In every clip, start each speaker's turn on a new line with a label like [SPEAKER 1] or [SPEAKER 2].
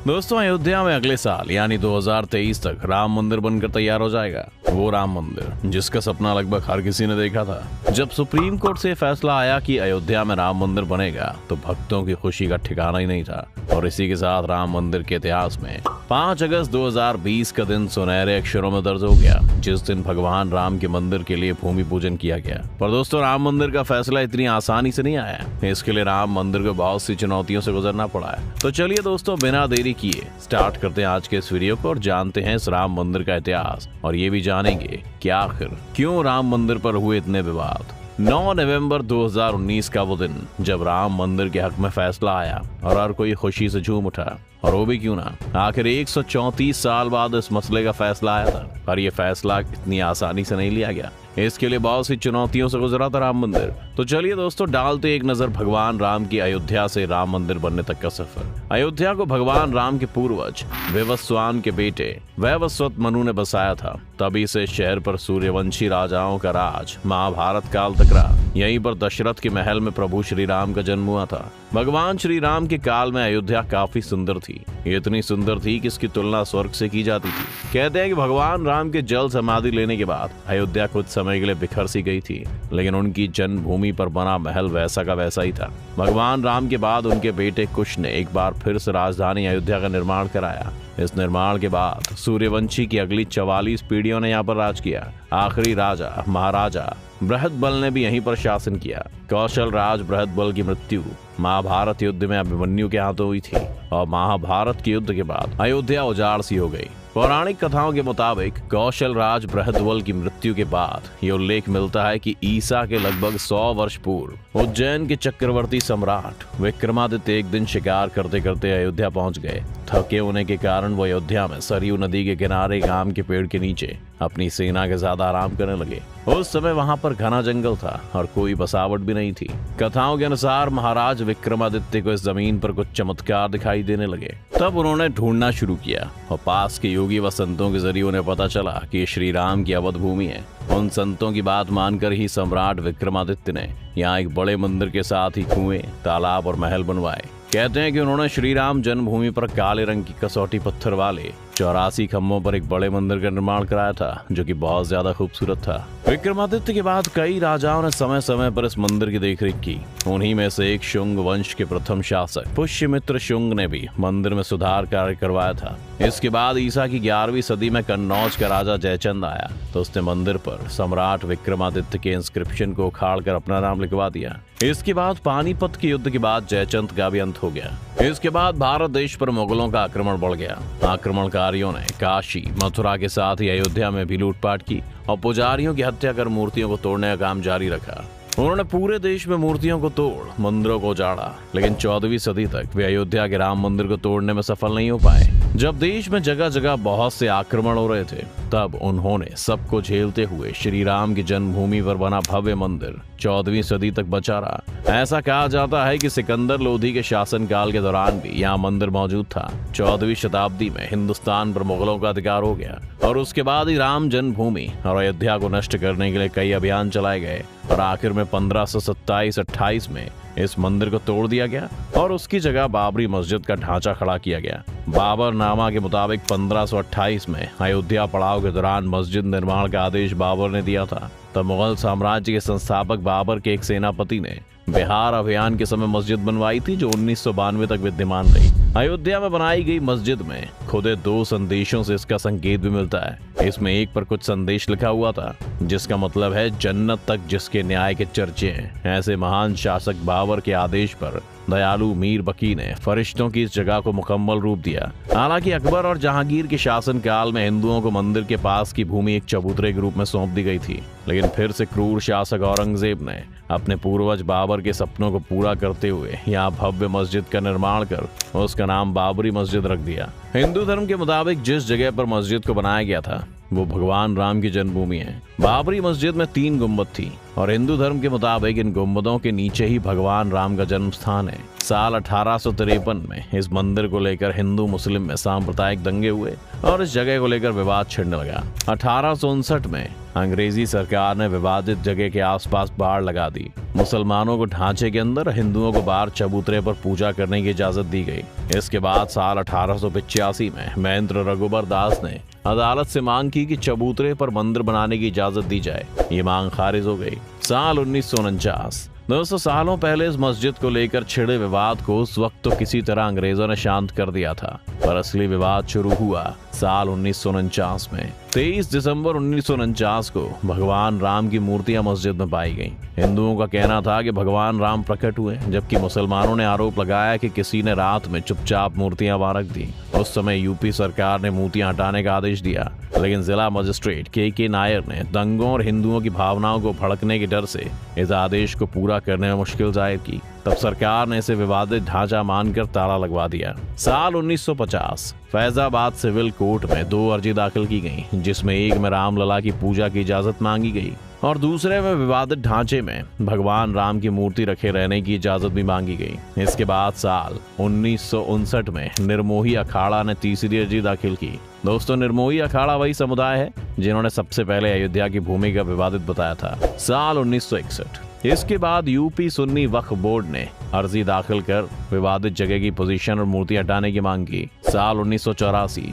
[SPEAKER 1] दोस्तों, अयोध्या में अगले साल यानी 2023 तक राम मंदिर बनकर तैयार हो जाएगा। वो राम मंदिर जिसका सपना लगभग हर किसी ने देखा था। जब सुप्रीम कोर्ट से फैसला आया कि अयोध्या में राम मंदिर बनेगा तो भक्तों की खुशी का ठिकाना ही नहीं था। और इसी के साथ राम मंदिर के इतिहास में 5 अगस्त 2020 का दिन सुनहरे अक्षरों में दर्ज हो गया, जिस दिन भगवान राम के मंदिर के लिए भूमि पूजन किया गया। पर दोस्तों, राम मंदिर का फैसला इतनी आसानी से नहीं आया। इसके लिए राम मंदिर को बहुत सी चुनौतियों से गुजरना पड़ा है। तो चलिए दोस्तों, बिना देरी किए स्टार्ट करते हैं आज के इस वीडियो को और जानते हैं इस राम मंदिर का इतिहास। और ये भी जानेंगे कि आखिर क्यों राम मंदिर पर हुए इतने विवाद। 9 नवंबर 2019 का वो दिन जब राम मंदिर के हक में फैसला आया और हर कोई खुशी से झूम उठा। और वो भी क्यों ना, आखिर 134 साल बाद इस मसले का फैसला आया था। पर यह फैसला इतनी आसानी से नहीं लिया गया। इसके लिए बहुत सी चुनौतियों से गुजरा था राम मंदिर। तो चलिए दोस्तों, डालते एक नजर भगवान राम की अयोध्या से राम मंदिर बनने तक का सफर। अयोध्या को भगवान राम के पूर्वज विवस्वान के बेटे वैवस्वत मनु ने बसाया था। तभी से शहर पर सूर्यवंशी राजाओं का राज महाभारत काल तक रहा। यहीं पर दशरथ के महल में प्रभु श्री राम का जन्म हुआ था। भगवान श्री राम के काल में अयोध्या काफी सुंदर थी। इतनी सुंदर थी कि इसकी तुलना स्वर्ग से की जाती थी। कहते हैं कि भगवान राम के जल समाधि लेने के बाद अयोध्या कुछ समय के लिए बिखर सी गई थी, लेकिन उनकी जन्मभूमि पर बना महल वैसा का वैसा ही था। भगवान राम के बाद उनके बेटे कुश ने एक बार फिर से राजधानी अयोध्या का निर्माण कराया। इस निर्माण के बाद सूर्यवंशी की अगली 44 पीढ़ियों ने यहाँ पर राज किया। आखिरी राजा महाराजा बृहदबल ने भी यहीं पर शासन किया। कौशल राज बृहदबल की मृत्यु महाभारत युद्ध में अभिमन्यु के हाथों हुई थी और महाभारत के युद्ध के बाद अयोध्या उजाड़ सी हो गई। पौराणिक कथाओं के मुताबिक कौशल राज बृहदबल की मृत्यु के बाद ये उल्लेख मिलता है कि ईसा के लगभग 100 वर्ष पूर्व उज्जैन के चक्रवर्ती सम्राट विक्रमादित्य एक दिन शिकार करते करते अयोध्या पहुंच गए। थके होने के कारण वो अयोध्या में सरयू नदी के किनारे एक आम के पेड़ के नीचे अपनी सेना के साथ आराम करने लगे। उस समय वहां पर घना जंगल था और कोई बसावट भी नहीं थी। कथाओं के अनुसार महाराज विक्रमादित्य को इस जमीन पर कुछ चमत्कार दिखाई देने लगे। तब उन्होंने ढूंढना शुरू किया और पास के योगी व संतों के जरिए उन्हें पता चला कि ये श्री राम की अवध भूमि है। उन संतों की बात मानकर ही सम्राट विक्रमादित्य ने यहाँ एक बड़े मंदिर के साथ ही कुएं, तालाब और महल बनवाए। कहते हैं कि उन्होंने श्री राम जन्मभूमि पर काले रंग की कसौटी पत्थर वाले 84 खम्भों पर एक बड़े मंदिर का निर्माण कराया था, जो कि बहुत ज्यादा खूबसूरत था। विक्रमादित्य के बाद कई राजाओं ने समय समय पर इस मंदिर की देखरेख की। उन्हीं में से एक शुंग वंश के प्रथम शासक पुष्यमित्र शुंग ने भी मंदिर में सुधार कार्य करवाया था। इसके बाद ईसा की 11वीं सदी में कन्नौज का राजा जयचंद आया तो उसने मंदिर पर सम्राट विक्रमादित्य के इंस्क्रिप्शन को उखाड़ कर अपना नाम लिखवा दिया। इसके बाद पानीपत के युद्ध के बाद जयचंद का भी अंत हो गया। इसके बाद भारत देश पर मुगलों का आक्रमण बढ़ गया। आक्रमणकारियों ने काशी मथुरा के साथ ही अयोध्या में भी लूटपाट की और पुजारियों की हत्या कर मूर्तियों को तोड़ने का काम जारी रखा। उन्होंने पूरे देश में मूर्तियों को तोड़ मंदिरों को उजाड़ा, लेकिन 14वीं सदी तक वे अयोध्या के राम मंदिर को तोड़ने में सफल नहीं हो पाए। जब देश में जगह जगह बहुत से आक्रमण हो रहे थे, तब उन्होंने सबको झेलते हुए श्री राम की जन्मभूमि पर बना भव्य मंदिर 14वीं सदी तक बचा रहा। ऐसा कहा जाता है कि सिकंदर लोधी के शासनकाल के दौरान भी यहाँ मंदिर मौजूद था। 14वीं शताब्दी में हिंदुस्तान पर मुगलों का अधिकार हो गया और उसके बाद ही राम जन्मभूमि और अयोध्या को नष्ट करने के लिए कई अभियान चलाए गए और आखिर में 1527-28 में इस मंदिर को तोड़ दिया गया और उसकी जगह बाबरी मस्जिद का ढांचा खड़ा किया गया। बाबरनामा के मुताबिक 1528 में अयोध्या पड़ाव के दौरान मस्जिद निर्माण का आदेश बाबर ने दिया था। तब मुगल साम्राज्य के संस्थापक बाबर के एक सेनापति ने बिहार अभियान के समय मस्जिद बनवाई थी, जो 1992 तक विद्यमान रही। अयोध्या में बनाई गई मस्जिद में खुदे 2 संदेशों से इसका संकेत भी मिलता है। इसमें एक पर कुछ संदेश लिखा हुआ था, जिसका मतलब है जन्नत तक जिसके न्याय के चर्चे हैं। ऐसे महान शासक बाबर के आदेश पर दयालु मीर बकी ने फरिश्तों की इस जगह को मुकम्मल रूप दिया। हालांकि अकबर और जहांगीर के शासन काल में हिंदुओं को मंदिर के पास की भूमि एक चबूतरे के रूप में सौंप दी गई थी, लेकिन फिर से क्रूर शासक औरंगजेब ने अपने पूर्वज बाबर के सपनों को पूरा करते हुए यहाँ भव्य मस्जिद का निर्माण कर उसका नाम बाबरी मस्जिद रख दिया। हिंदू धर्म के मुताबिक जिस जगह पर मस्जिद को बनाया गया था वो भगवान राम की जन्मभूमि है। बाबरी मस्जिद में 3 गुंबद थी। और हिंदू धर्म के मुताबिक इन गुंबदों के नीचे ही भगवान राम का जन्म स्थान है। साल 1853 में इस मंदिर को लेकर हिंदू मुस्लिम में सांप्रदायिक दंगे हुए और इस जगह को लेकर विवाद छिड़ने लगा। 1859 में अंग्रेजी सरकार ने विवादित जगह के आसपास बाड़ लगा दी। मुसलमानों को ढांचे के अंदर, हिंदुओं को बाहर चबूतरे पर पूजा करने की इजाजत दी गई। इसके बाद साल 1885 में महेंद्र रघुबर दास ने अदालत से मांग की कि चबूतरे पर मंदिर बनाने की इजाजत दी जाए। ये मांग खारिज हो गई। साल 1949, 900 सालों पहले इस मस्जिद को लेकर छिड़े विवाद को उस वक्त तो किसी तरह अंग्रेजों ने शांत कर दिया था, पर असली विवाद शुरू हुआ साल 1949 में। 23 दिसंबर 1949 को भगवान राम की मूर्तियां मस्जिद में पाई गईं। हिंदुओं का कहना था कि भगवान राम प्रकट हुए, जबकि मुसलमानों ने आरोप लगाया कि किसी ने रात में चुपचाप मूर्तियां वहां रख दी। उस समय यूपी सरकार ने मूर्तियां हटाने का आदेश दिया, लेकिन जिला मजिस्ट्रेट के नायर ने दंगों और हिंदुओं की भावनाओं को भड़कने के डर से इस आदेश को पूरा करने में मुश्किल जाहिर की। तब सरकार ने इसे विवादित ढांचा मानकर ताला लगवा दिया। साल 1950, फैजाबाद सिविल कोर्ट में 2 अर्जी दाखिल की गई, जिसमें एक में रामलला की पूजा की इजाजत मांगी गई और दूसरे में विवादित ढांचे में भगवान राम की मूर्ति रखे रहने की इजाजत भी मांगी गई। इसके बाद साल 1959 में निर्मोही अखाड़ा ने तीसरी अर्जी दाखिल की। दोस्तों, निर्मोही अखाड़ा वही समुदाय है जिन्होंने सबसे पहले अयोध्या की भूमि का विवादित बताया था। साल 1961, इसके बाद यूपी सुन्नी वक्फ बोर्ड ने अर्जी दाखिल कर विवादित जगह की पोजीशन और मूर्ति हटाने की मांग की। साल 1984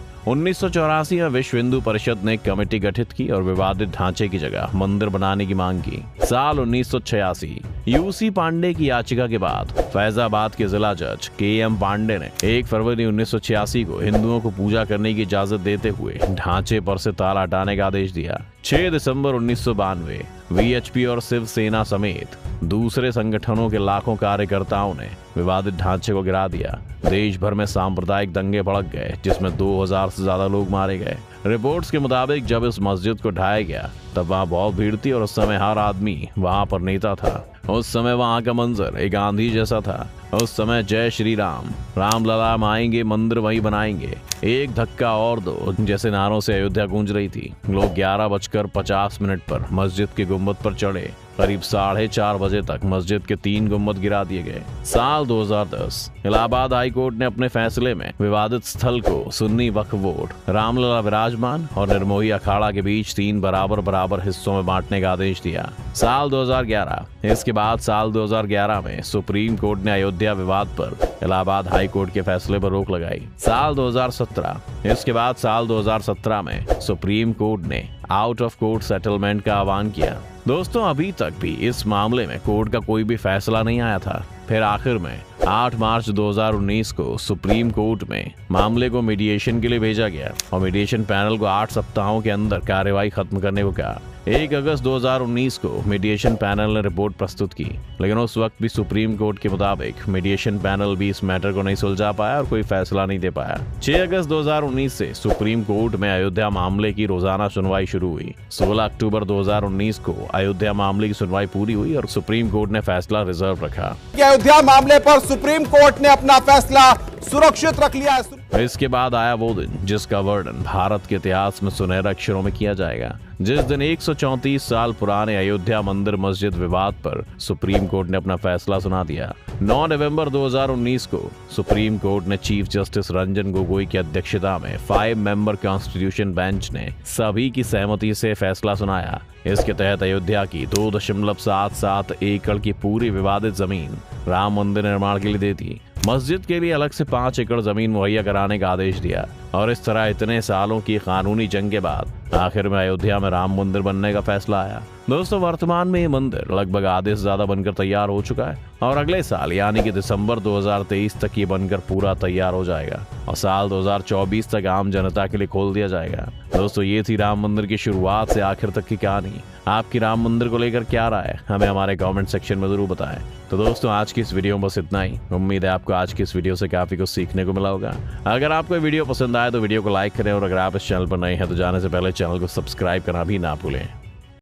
[SPEAKER 1] में विश्व हिंदू परिषद ने कमेटी गठित की और विवादित ढांचे की जगह मंदिर बनाने की मांग की। साल 1986, यूसी पांडे की याचिका के बाद फैजाबाद के जिला जज KM पांडे ने 1 फरवरी 1986 को हिंदुओं को पूजा करने की इजाजत देते हुए ढांचे पर से ताला हटाने का आदेश दिया। 6 दिसंबर 1992, VHP और शिवसेना समेत दूसरे संगठनों के लाखों कार्यकर्ताओं ने विवादित ढांचे को गिरा दिया। देश भर में सांप्रदायिक दंगे भड़क गए, जिसमें 2000 से ज्यादा लोग मारे गए। रिपोर्ट्स के मुताबिक जब इस मस्जिद को ढाया गया तब वहां बहुत भीड़ थी और उस समय हर आदमी वहां पर नेता था। उस समय वहां का मंजर एक आंधी जैसा था। उस समय जय श्री राम, रामलला आएंगे, मंदिर वहीं बनाएंगे, एक धक्का और दो जैसे नारों से अयोध्या गूंज रही थी। लोग 11:50 पर मस्जिद के गुम्बद पर चढ़े। करीब 4:30 बजे तक मस्जिद के 3 गुम्बद गिरा दिए गए। साल 2010, इलाहाबाद हाई कोर्ट ने अपने फैसले में विवादित स्थल को सुन्नी वक्फ बोर्ड, रामलला विराजमान और निर्मोही अखाड़ा के बीच 3 बराबर हिस्सों में बांटने का आदेश दिया। साल 2011, इसके बाद साल 2011 में सुप्रीम कोर्ट ने अयोध्या विवाद पर इलाहाबाद हाई कोर्ट के फैसले पर रोक लगाई। साल 2017, इसके बाद साल 2017 में सुप्रीम कोर्ट ने आउट ऑफ कोर्ट सेटलमेंट का आह्वान किया। दोस्तों, अभी तक भी इस मामले में कोर्ट का कोई भी फैसला नहीं आया था। फिर आखिर में 8 मार्च 2019 को सुप्रीम कोर्ट में मामले को मीडिएशन के लिए भेजा गया और मीडिएशन पैनल को 8 सप्ताहों के अंदर कार्यवाही खत्म करने को कहा। 1 अगस्त 2019 को मीडिएशन पैनल ने रिपोर्ट प्रस्तुत की, लेकिन उस वक्त भी सुप्रीम कोर्ट के मुताबिक मीडिएशन पैनल भी इस मैटर को नहीं सुलझा पाया और कोई फैसला नहीं दे पाया। 6 अगस्त 2019 से सुप्रीम कोर्ट में अयोध्या मामले की रोजाना सुनवाई शुरू हुई। 16 अक्टूबर 2019 को अयोध्या मामले की सुनवाई पूरी हुई और सुप्रीम कोर्ट ने फैसला रिजर्व रखा।
[SPEAKER 2] अयोध्या मामले पर सुप्रीम कोर्ट ने अपना फैसला सुरक्षित रख लिया है।
[SPEAKER 1] इसके बाद आया वो दिन जिसका वर्णन भारत के इतिहास में सुनहरे अक्षरों में किया जाएगा, जिस दिन 134 साल पुराने अयोध्या मंदिर मस्जिद विवाद पर सुप्रीम कोर्ट ने अपना फैसला सुना दिया। 9 नवंबर 2019 को सुप्रीम कोर्ट ने चीफ जस्टिस रंजन गोगोई की अध्यक्षता में 5 मेंबर कॉन्स्टिट्यूशन बेंच ने सभी की सहमति से फैसला सुनाया। इसके तहत अयोध्या की 2.77 एकड़ की पूरी विवादित जमीन राम मंदिर निर्माण के लिए दे दी। मस्जिद के लिए अलग से 5 एकड़ जमीन मुहैया कराने का आदेश दिया और इस तरह इतने सालों की कानूनी जंग के बाद आखिर में अयोध्या में राम मंदिर बनने का फैसला आया। दोस्तों, वर्तमान में ये मंदिर लगभग आधे से ज्यादा बनकर तैयार हो चुका है और अगले साल यानी कि दिसंबर 2023 तक ये बनकर पूरा तैयार हो जाएगा और साल 2024 तक आम जनता के लिए खोल दिया जाएगा। दोस्तों, ये थी राम मंदिर की शुरुआत से आखिर तक की कहानी। आपकी राम मंदिर को लेकर क्या राय है, हमें हमारे कमेंट सेक्शन में जरूर बताएं। तो दोस्तों, आज की इस वीडियो में बस इतना ही। उम्मीद है आपको आज की इस वीडियो से काफी कुछ सीखने को मिला होगा। अगर आपको वीडियो पसंद आए तो वीडियो को लाइक करें और अगर आप इस चैनल पर नए हैं तो जाने से पहले चैनल को सब्सक्राइब करना भी ना भूलें।